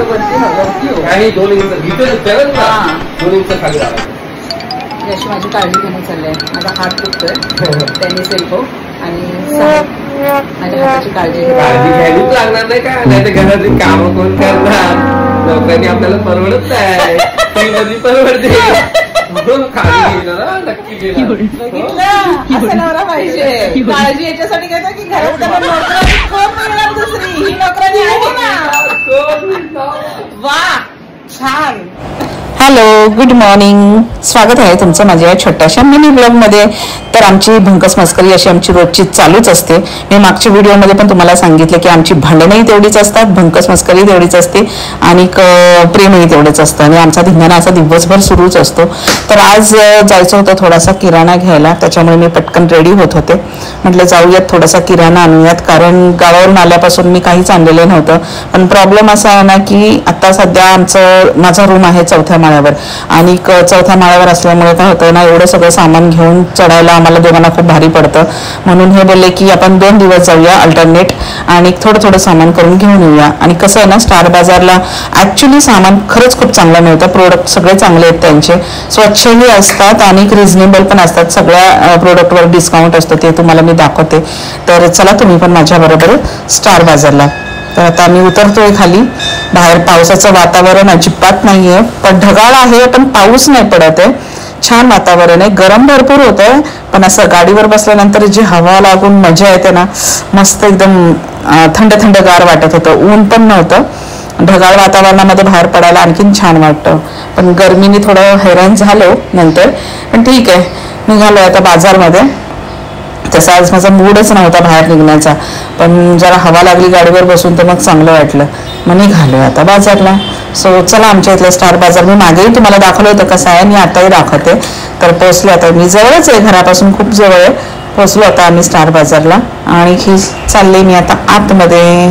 काही 2 इंच दोन इंच खाली अशी माझी काळजी घेणं चाललंय. माझा हात दुखतोय टेनिस एल्बो आणि माझ्या हाताची काळजी घ्यावीच लागणार नाही का? नाही तर घरातली कामं कोण करणार? लोकांनी आपल्याला परवडत नाही, फ्रीमध्ये परवडते म्हणून काळजी घेणं नक्की घेणं नवरा पाहिजे. काळजी याच्यासाठी घेतो की घरात मिळणार दुसरी ही नोकरानी आहे ना. वा छान. Hello, good morning. स्वागत आहे तुमचं माझ्या छोट्याशा मिनी ब्लॉगमध्ये. तर आमची भंकस मस्करी अशी आमची रोजची चालूच असते. मी मागच्या व्हिडिओमध्ये पण तुम्हाला सांगितलं की आमची भांडणंही तेवढीच असतात, भंकस मस्करी तेवढीच असते आणि प्रेमही तेवढंच असतं आणि आमचा धिंगाणा असा दिवसभर सुरूच असतो. तर आज जायचं होतं थोडासा किराणा घ्यायला, त्याच्यामुळे मी पटकन रेडी होत होते. म्हटलं जाऊयात थोडासा किराणा आणूयात, कारण गावावरून आल्यापासून मी काहीच आणलेलं नव्हतं. पण प्रॉब्लेम असा आहे ना की आता सध्या माझा रूम आहे 4थ्या माळ्यावर आणि 4थ्या माळ्यावर असल्यामुळे काय होतं ना, एवढं सगळं सामान घेऊन चढायला आम्हाला दोघांना खूप भारी पडतं. म्हणून हे बोलले की आपण 2 दिवस जाऊया अल्टरनेट आणि थोडं सामान करून घेऊन येऊया. आणि कसं आहे ना, स्टार बाजारला ॲक्च्युली सामान खरंच खूप चांगलं मिळतं. प्रोडक्ट सगळे चांगले आहेत त्यांचे, स्वच्छही असतात आणि रिझनेबल पण असतात. सगळ्या प्रोडक्टवर डिस्काउंट असतो, ते तुम्हाला मी दाखवते. तर चला तुम्ही पण माझ्याबरोबर स्टार बाजारला. तर आता मी उतरतोय खाली. बाहेर पावसाचं वातावरण अजिबात नाहीये, पण ढगाळ आहे, पण पाऊस नाही पडत आहे. छान वातावरण आहे. गरम भरपूर होत आहे, पण असं गाडीवर बसल्यानंतर जी हवा लागून मजा येते ना, मस्त एकदम थंड गार वाटत होतं. ऊन पण नव्हतं. ढगाळ वातावरणामध्ये बाहेर पडायला आणखीन छान वाटतं. पण गरमीने थोडं हैराण झालो नंतर, पण ठीक आहे. निघालो आता बाजारमध्ये. तसा आज माझा मूडच नव्हता बाहेर निघण्याचा, पण जरा हवा लागली गाडीवर बसून तर मग चांगलं वाटलं. मग निघालो आता बाजारला. सो चला, आमच्या इथलं स्टार बाजार मी मागेही तुम्हाला दाखवलं होतं कसं आहे, मी आताही दाखवते. तर पोचलो आता, मी जवळच आहे, घरापासून खूप जवळ आहे. पोचलो आता आम्ही स्टार बाजारला आणि ही चालले मी आता आतमध्ये.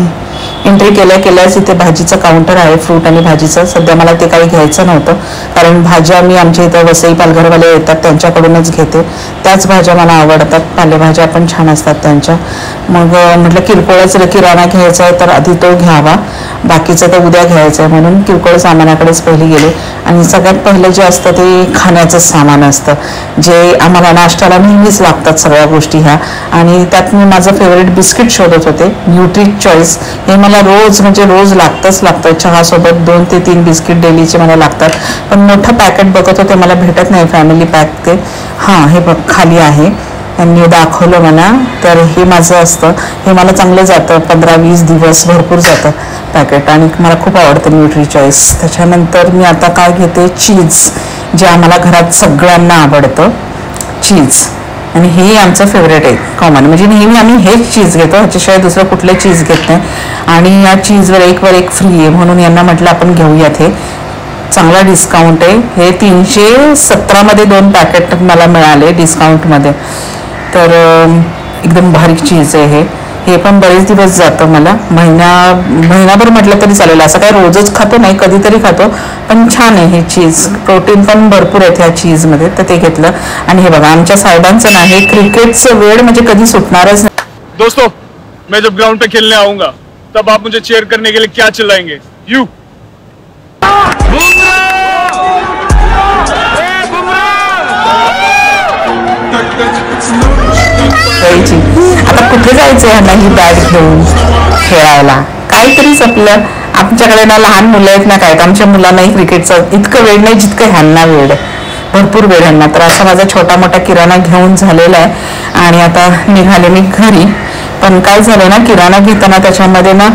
एंट्री केल्याच इथे भाजीचं काउंटर आहे, फ्रूट आणि भाजीचं. सध्या मला ते काही घ्यायचं नव्हतं, कारण भाज्या मी आमच्या इथं वसई पालघरवाले येतात त्यांच्याकडूनच घेते. त्याच भाज्या मला आवडतात, पालेभाज्या पण छान असतात त्यांच्या. मग म्हटलं किरकोळच किराणा घ्यायचा आहे तर आधी तो घ्यावा, बाकीचं तर उद्या घ्यायचं आहे. म्हणून किरकोळ सामानाकडेच पहिली गेले. आणि सगळ्यात पहिलं जे असतं ते खाण्याचं सामान असतं, जे आम्हाला नाश्त्याला नेहमीच लागतात सगळ्या गोष्टी ह्या. आणि त्यात मी माझं फेवरेट बिस्किट शोधत होते, न्यूट्रिक चॉईस. हे मला रोज लागतं. चहासोबत 2 ते 3 बिस्किट डेलीचे मला लागतात. पण मोठं पॅकेट बघत होते, मला भेटत नाही फॅमिली पॅक ते. हां, हे बघ खाली आहे, त्यांनी दाखवलं मला. तर हे माझं असतं, हे मला चांगलं जातं, 15-20 दिवस भरपूर जातं पॅकेट आणि मला खूप आवडतं न्यूट्री चॉईस. त्याच्यानंतर मी आता काय घेते, चीज, जे आम्हाला घरात सगळ्यांना आवडतं चीज. आणि हे आमचं फेवरेट आहे कॉमन, म्हणजे नेहमी आम्ही हेच चीज घेतो, ह्याच्याशिवाय दुसरं कुठलं चीज घेत नाही. आणि या चीजवर 1 वर 1 फ्री आहे, म्हणून यांना म्हटलं आपण घेऊयात. हे चांगला डिस्काउंट आहे. हे 317 2 पॅकेट मला मिळाले डिस्काउंटमध्ये. तर एकदम भारी चीज आहे हे पण बरेच दिवस जातं मला, महिनाभर म्हटलं तरी चालेल. असं काय रोजच खातो नाही, कधीतरी खातो, पण छान आहे हे चीज. प्रोटीन पण भरपूर आहे ह्या चीजमध्ये, तर ते घेतलं. आणि हे बघा आमच्या साहेबांचं नाही, क्रिकेटचं वेळ म्हणजे कधी सुटणारच नाही. दोस्तों, मैं जब ग्राउंड पे खेलने आऊंगा तब आप मुझे चीयर करने के लिए क्या चिल्लाएंगे? यू आता कुठे जायचं ह्यांना ही बॅट घेऊन खेळायला? काहीतरीच आपलं. आमच्याकडे ना लहान मुलं आहेत ना, काय आमच्या मुलांनाही क्रिकेटचं इतकं वेळ नाही जितकं ह्यांना वेळ आहे, भरपूर वेळ ह्यांना. तर असा माझा छोटा मोठा किराणा घेऊन झालेला आहे आणि आता निघाले मी घरी. पण काय झालं ना, किराणा घेताना त्याच्यामध्ये ना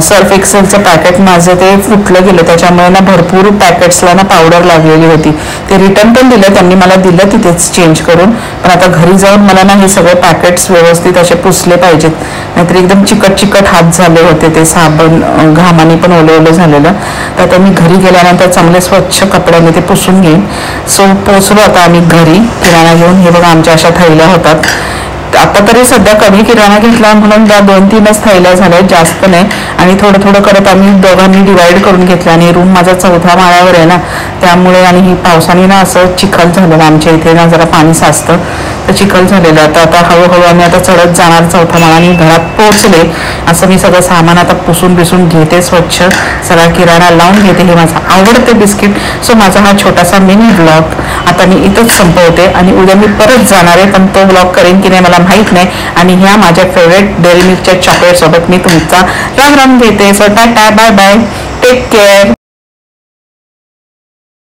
सर्फ एक्सेलचं पॅकेट माझं ते फुटलं गेलं. त्याच्यामुळे ना भरपूर पॅकेट्सला ना पावडर लागलेली होती. ते रिटर्न पण दिलं, त्यांनी मला दिलं तिथेच चेंज करून. पण आता घरी जाऊन मला ना हे सगळे पॅकेट्स व्यवस्थित असे पुसले पाहिजेत, नाहीतर एकदम चिकट हात झाले होते. ते साबण घामाने पण ओलं झालेलं. तर आता मी घरी गेल्यानंतर चांगले स्वच्छ कपड्याने ते पुसून घेईन. सो पोचलो आता आम्ही घरी किराणा घेऊन. हे बघा आमच्या अशा थैल्या होतात. आता तरी सध्या कमी किराणा घेतला म्हणून त्या 2-3च थैल्या झाल्या, जास्त नाही. आणि थोडं करत आम्ही दोघांनी डिवाइड करून घेतलं. आणि रूम माझा 4थ्या माळ्यावर आहे ना, त्यामुळे आणि ही पावसाने ना असं चिखल झालेलं आमच्या इथे ना, जरा पाणी साचतं. तर चिखल झालेलं. आता हळूहळू आम्ही आता चढत जाणार चौथा माळा आणि घरात पोहोचले. असं मी सगळं सामान आता पुसून बिसून घेते, स्वच्छ सगळा किराणा लावून घेते. हे माझं आवडतं बिस्किट. सो माझा हा छोटासा मिनी ब्लॉग आता मी इथंच संपवते आणि उद्या मी परत जाणार आहे, पण तो ब्लॉग करेन की नाही मला माहीत नाही. आणि ह्या माझ्या फेवरेट डेअरी मिल्कच्या चॉकलेट सोबत मी तुमचा राम राम घेते. So tata, bye bye, take care.